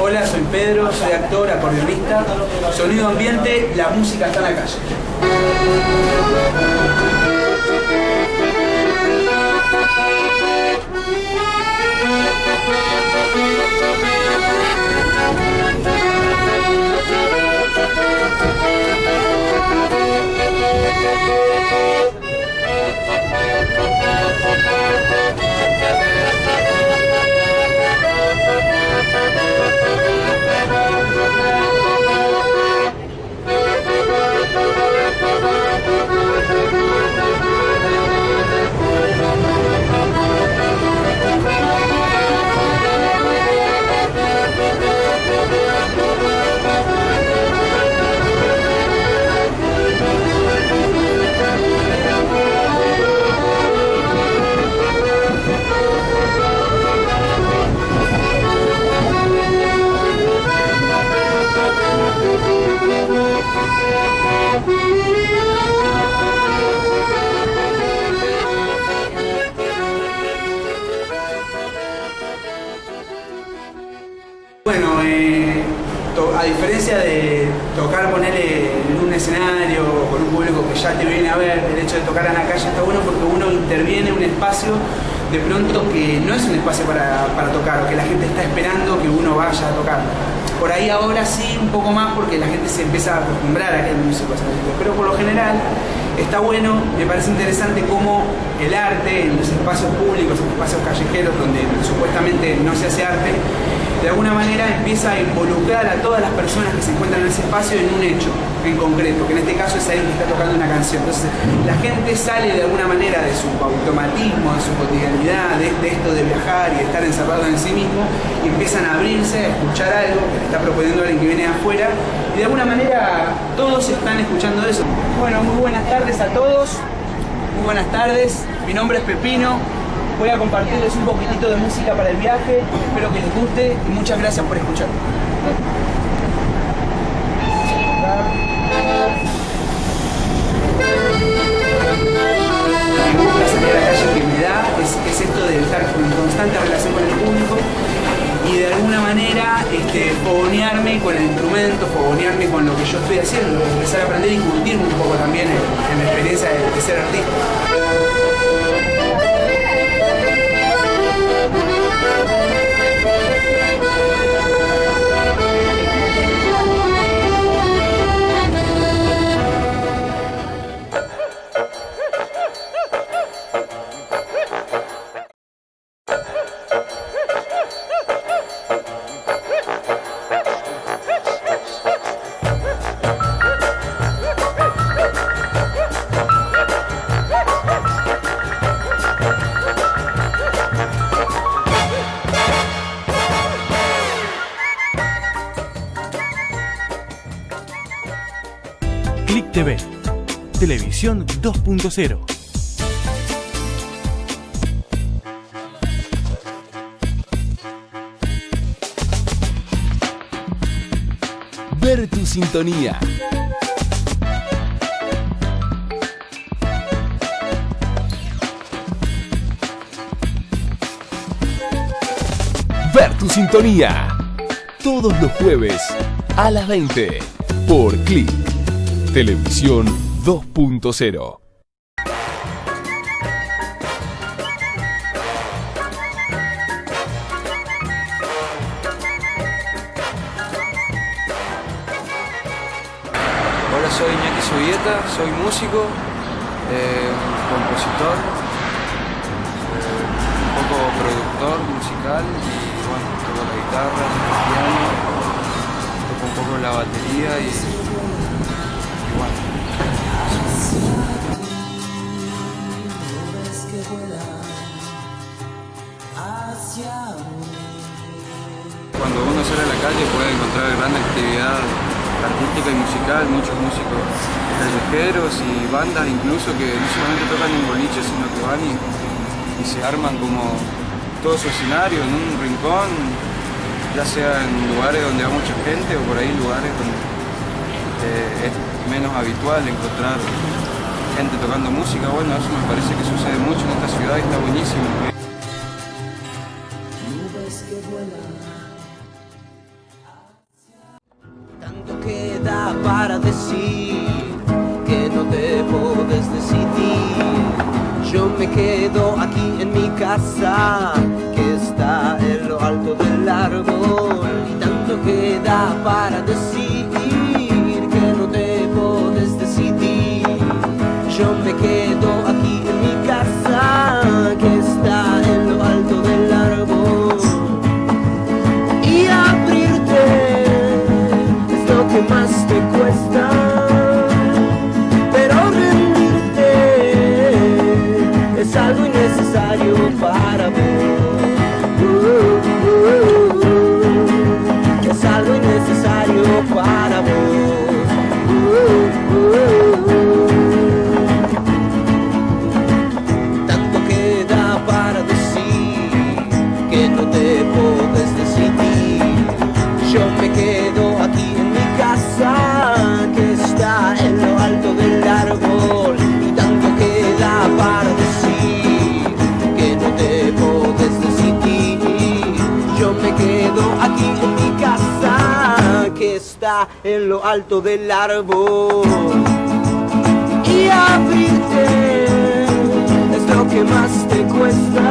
Hola, soy Pedro, soy actor, acordeonista. Sonido ambiente, la música está en la calle. Bueno, a diferencia de tocar, ponerle en un escenario con un público que ya te viene a ver, el hecho de tocar en la calle está bueno porque uno interviene en un espacio de pronto que no es un espacio para tocar, o que la gente está esperando que uno vaya a tocar. Por ahí ahora sí, un poco más, porque la gente se empieza a acostumbrar a que hay músicos, pero por lo general está bueno, me parece interesante cómo el arte en los espacios públicos, en los espacios callejeros donde supuestamente no se hace arte, de alguna manera empieza a involucrar a todas las personas que se encuentran en ese espacio en un hecho en concreto, que en este caso es alguien que está tocando una canción. Entonces la gente sale de alguna manera de su automatismo, de su cotidianidad, de esto de viajar y de estar encerrado en sí mismo, y empiezan a abrirse a escuchar algo que le está proponiendo alguien que viene de afuera, y de alguna manera todos están escuchando eso. Bueno, muy buenas tardes a todos, muy buenas tardes, mi nombre es Pepino. Voy a compartirles un poquitito de música para el viaje, espero que les guste y muchas gracias por escuchar. Me gusta salir a la calle que me da es esto de estar en constante relación con el público y de alguna manera fogonearme con el instrumento, fogonearme con lo que yo estoy haciendo, empezar a aprender y curtirme un poco también en la experiencia de ser artista. Click TV, Televisión 2.0. Ver tu sintonía. Ver tu sintonía. Todos los jueves a las 20 por Click. Televisión 2.0. Hola, soy Iñaki Zubieta, soy músico, compositor, un poco productor musical y bueno, toco la guitarra, el piano, toco un poco la batería y bueno. Cuando uno sale a la calle puede encontrar gran actividad artística y musical, muchos músicos callejeros y bandas incluso que no solamente tocan en boliches, sino que van y se arman como todo su escenario en un rincón, ya sea en lugares donde va mucha gente o por ahí lugares donde es menos habitual encontrar gente tocando música. Bueno, eso me parece que sucede mucho en esta ciudad y está buenísimo. para decir que no te puedes decidir. Yo me quedo aquí en mi casa, que está en lo alto del árbol, y tanto queda para decir que no te puedes decidir. Yo me quedo aquí en mi casa, que está en lo alto del árbol, y abrirte es lo que más te cuesta, pero rendirte es algo innecesario para vos. Es algo innecesario para vos. Tanto queda para decir que no te puedes decidir. Yo me quedo aquí en mi casa, que está en lo alto del árbol, y tanto queda para decir que no te puedes decidir. Yo me quedo aquí en mi casa, que está en lo alto del árbol, y abrirte es lo que más te cuesta,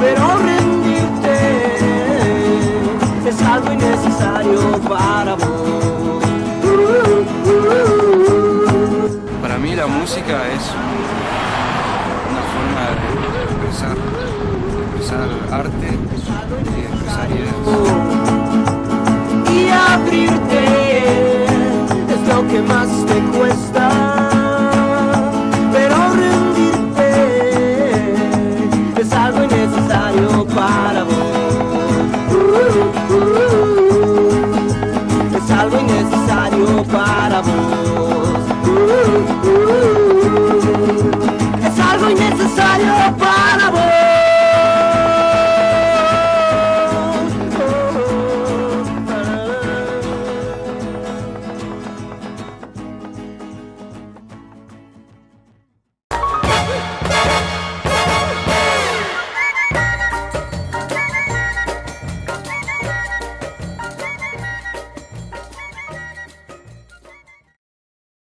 pero rendirte es algo innecesario para vos. Para mí la música es una forma de expresar arte y de expresar ideas. Y abrirte es lo que más te cuesta,